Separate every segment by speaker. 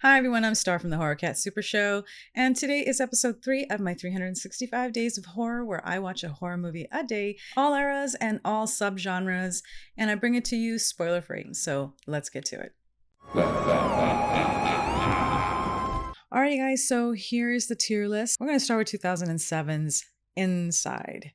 Speaker 1: Hi everyone, I'm Star from the Horror Cat Super Show, and today is episode 3 of my 365 Days of Horror, where I watch a horror movie a day, all eras and all subgenres, and I bring it to you spoiler free. So let's get to it. Alrighty guys, so here's the tier list. We're going to start with 2007's Inside.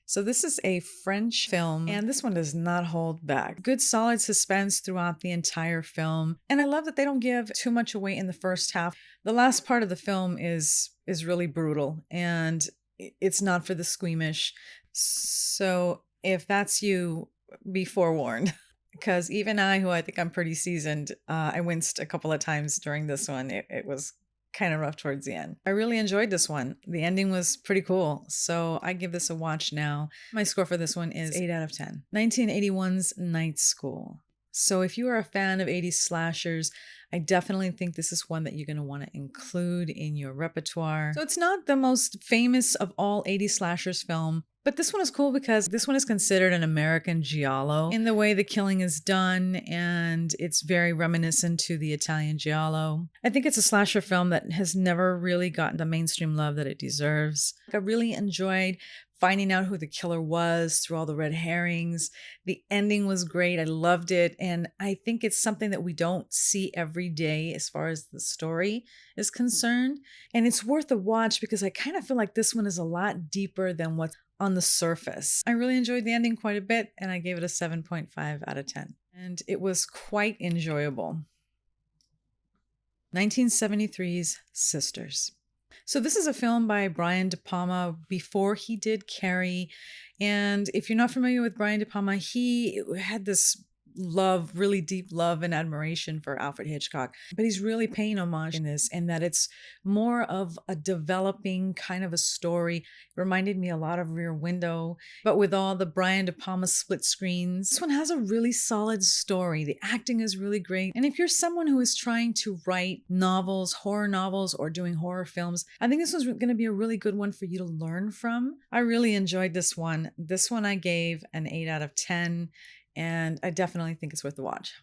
Speaker 1: So this is a French film, and this one does not hold back. Good solid suspense throughout the entire film, and I love that they don't give too much away in the first half. The last part of the film is really brutal, and it's not for the squeamish. So if that's you, be forewarned. Because even I, who I think I'm pretty seasoned, I winced a couple of times during this one. It was kind of rough towards the end. I really enjoyed this one. The ending was pretty cool. So I give this a watch now. My score for this one is 8 out of 10. 1981's Night School. So if you are a fan of 80s slashers, I definitely think this is one that you're going to want to include in your repertoire. So it's not the most famous of all 80s slashers film, but this one is cool because this one is considered an American giallo in the way the killing is done, and it's very reminiscent to the Italian giallo. I think it's a slasher film that has never really gotten the mainstream love that it deserves. I really enjoyed finding out who the killer was through all the red herrings. The ending was great. I loved it. And I think it's something that we don't see every day as far as the story is concerned. And it's worth a watch because I kind of feel like this one is a lot deeper than what's on the surface. I really enjoyed the ending quite a bit, and I gave it a 7.5 out of 10. And it was quite enjoyable. 1973's Sisters. So this is a film by Brian De Palma before he did Carrie. And if you're not familiar with Brian De Palma, he had this really deep love and admiration for Alfred Hitchcock. But he's really paying homage in this, and that it's more of a developing kind of a story. It reminded me a lot of Rear Window, but with all the Brian De Palma split screens. This one has a really solid story. The acting is really great. And if you're someone who is trying to write novels, horror novels, or doing horror films, I think this one's going to be a really good one for you to learn from. I really enjoyed this one. This one I gave an 8 out of 10. And I definitely think it's worth the watch.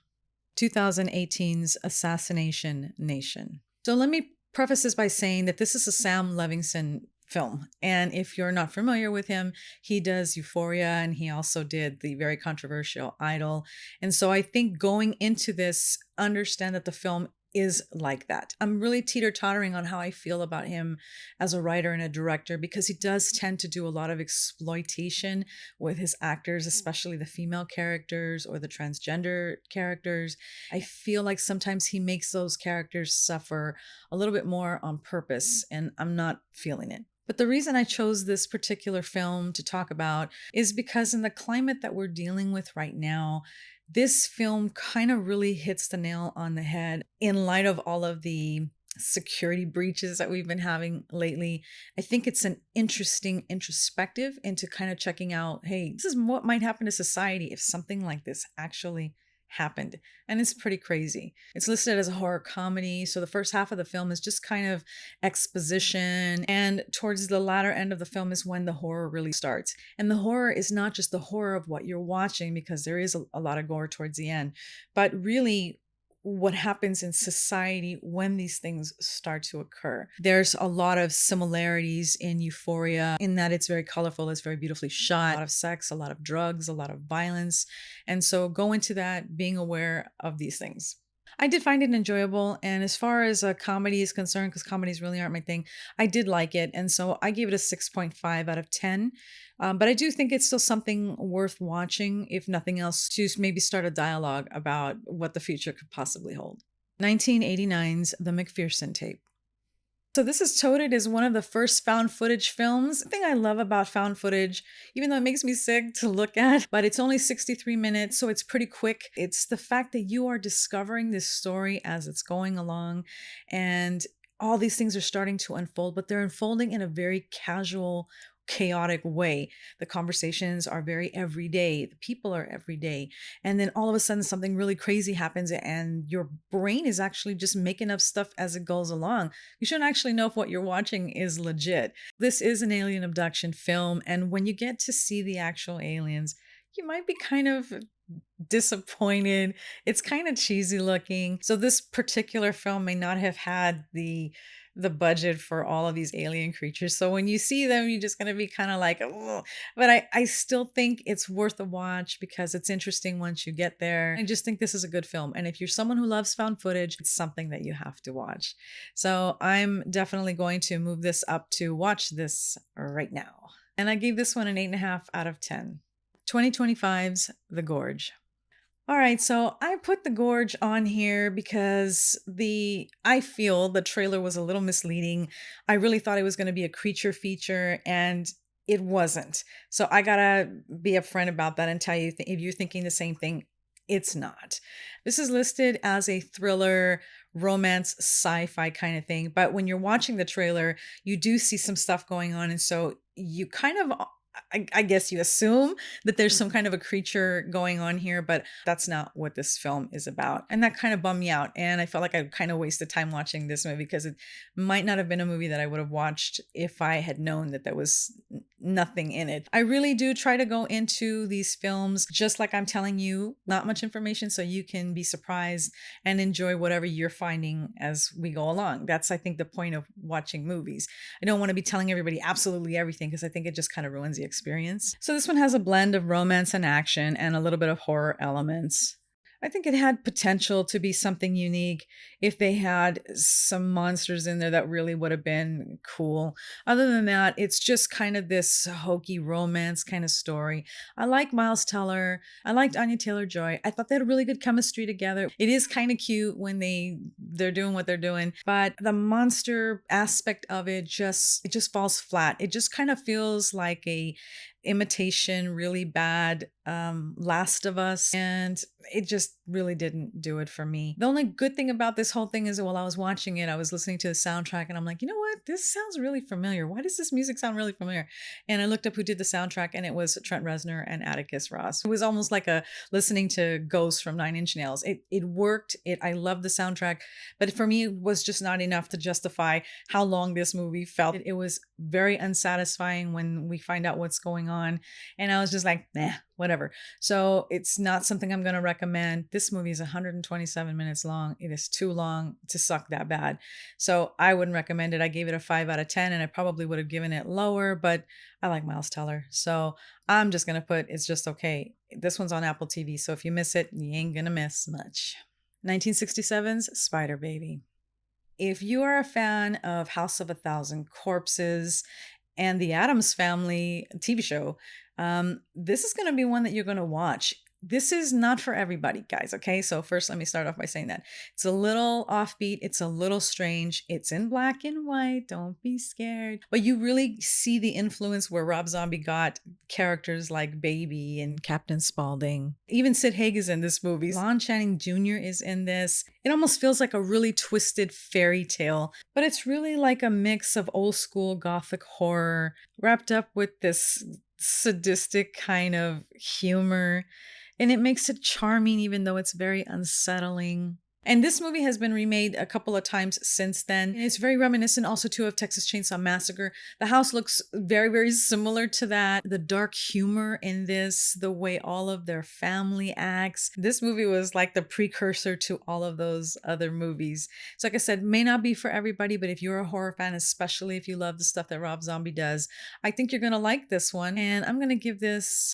Speaker 1: 2018's Assassination Nation. So let me preface this by saying that this is a Sam Levinson film. And if you're not familiar with him, he does Euphoria, and he also did the very controversial Idol. And so I think going into this, understand that the film is like that. I'm really teeter-tottering on how I feel about him as a writer and a director, because he does tend to do a lot of exploitation with his actors, especially the female characters or the transgender characters. I feel like sometimes he makes those characters suffer a little bit more on purpose, and I'm not feeling it. But the reason I chose this particular film to talk about is because in the climate that we're dealing with right now, this film kind of really hits the nail on the head in light of all of the security breaches that we've been having lately. I think it's an interesting introspective into kind of checking out, hey, this is what might happen to society if something like this actually happened. And it's pretty crazy. It's listed as a horror comedy. So the first half of the film is just kind of exposition. And towards the latter end of the film is when the horror really starts. And the horror is not just the horror of what you're watching, because there is a lot of gore towards the end, but really what happens in society when these things start to occur. There's a lot of similarities in Euphoria in that it's very colorful, it's very beautifully shot, a lot of sex, a lot of drugs, a lot of violence. And so go into that being aware of these things. I did find it enjoyable, and as far as a comedy is concerned, because comedies really aren't my thing, I did like it, and so I gave it a 6.5 out of 10. But I do think it's still something worth watching, if nothing else, to maybe start a dialogue about what the future could possibly hold. 1989's The McPherson Tape. So this is touted as one of the first found footage films. The thing I love about found footage, even though it makes me sick to look at, but it's only 63 minutes, so it's pretty quick. It's the fact that you are discovering this story as it's going along, and all these things are starting to unfold, but they're unfolding in a very casual, chaotic way. The conversations are very everyday. The people are everyday. And then all of a sudden something really crazy happens and your brain is actually just making up stuff as it goes along. You shouldn't actually know if what you're watching is legit. This is an alien abduction film. And when you get to see the actual aliens, you might be kind of disappointed. It's kind of cheesy looking. So this particular film may not have had the budget for all of these alien creatures. So when you see them, you're just going to be kind of like, oh, but I still think it's worth a watch because it's interesting once you get there. I just think this is a good film. And if you're someone who loves found footage, it's something that you have to watch. So I'm definitely going to move this up to watch this right now. And I gave this one an 8.5 out of 10. 2025's The Gorge. All right, so I put The Gorge on here because I feel the trailer was a little misleading. I really thought it was going to be a creature feature and it wasn't. So I got to be upfront about that and tell you if you're thinking the same thing, it's not. This is listed as a thriller, romance, sci-fi kind of thing, but when you're watching the trailer, you do see some stuff going on and so you kind of I guess you assume that there's some kind of a creature going on here, but that's not what this film is about. And that kind of bummed me out. And I felt like I kind of wasted time watching this movie because it might not have been a movie that I would have watched if I had known that there was nothing in it. I really do try to go into these films just like I'm telling you, not much information, so you can be surprised and enjoy whatever you're finding as we go along. That's, I think, the point of watching movies. I don't want to be telling everybody absolutely everything because I think it just kind of ruins the experience. So this one has a blend of romance and action and a little bit of horror elements. I think it had potential to be something unique if they had some monsters in there that really would have been cool. Other than that, it's just kind of this hokey romance kind of story. I like Miles Teller. I liked Anya Taylor-Joy. I thought they had a really good chemistry together. It is kind of cute when they're doing what they're doing, but the monster aspect of it just falls flat. It just kind of feels like a imitation, really bad Last of Us, and it just really didn't do it for me. The only good thing about this whole thing is that while I was watching it, I was listening to the soundtrack and I'm like, you know what? This sounds really familiar. Why does this music sound really familiar? And I looked up who did the soundtrack and it was Trent Reznor and Atticus Ross. It was almost like a listening to Ghost from Nine Inch Nails. It worked. I loved the soundtrack, but for me, it was just not enough to justify how long this movie felt. It was very unsatisfying when we find out what's going on. And I was just like, nah, whatever. So it's not something I'm going to recommend. This movie is 127 minutes long. It is too long to suck that bad. So I wouldn't recommend it. I gave it a 5 out of 10 and I probably would have given it lower, but I like Miles Teller. So I'm just going to put it's just okay. This one's on Apple TV. So if you miss it, you ain't going to miss much. 1967's Spider Baby. If you are a fan of House of a Thousand Corpses and the Addams Family TV show, this is going to be one that you're going to watch. This is not for everybody, guys. Okay. So first, let me start off by saying that it's a little offbeat. It's a little strange. It's in black and white. Don't be scared. But you really see the influence where Rob Zombie got characters like Baby and Captain Spaulding. Even Sid Haig is in this movie. Lon Channing Jr. is in this. It almost feels like a really twisted fairy tale, but it's really like a mix of old school gothic horror wrapped up with this sadistic kind of humor. And it makes it charming, even though it's very unsettling. And this movie has been remade a couple of times since then. And it's very reminiscent also too of Texas Chainsaw Massacre. The house looks very, very similar to that. The dark humor in this, the way all of their family acts. This movie was like the precursor to all of those other movies. So like I said, may not be for everybody, but if you're a horror fan, especially if you love the stuff that Rob Zombie does, I think you're going to like this one. And I'm going to give this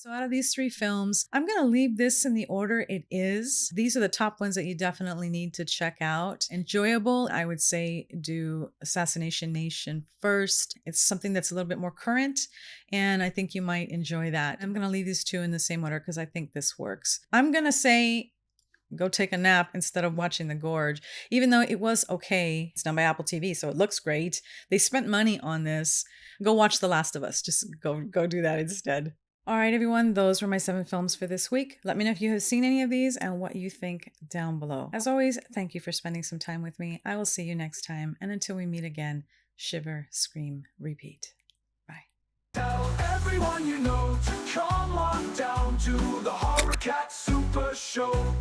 Speaker 1: So out of these three films, I'm going to leave this in the order it is. These are the top ones that you definitely need to check out. Enjoyable, I would say do Assassination Nation first. It's something that's a little bit more current, and I think you might enjoy that. I'm going to leave these two in the same order because I think this works. I'm going to say go take a nap instead of watching The Gorge, even though it was okay. It's done by Apple TV, so it looks great. They spent money on this. Go watch The Last of Us. Just go do that instead. All right, everyone, those were my 7 films for this week. Let me know if you have seen any of these and what you think down below. As always, thank you for spending some time with me. I will see you next time. And until we meet again, shiver, scream, repeat. Bye.
Speaker 2: Tell everyone you know to come on down to the Horror Cat Super Show.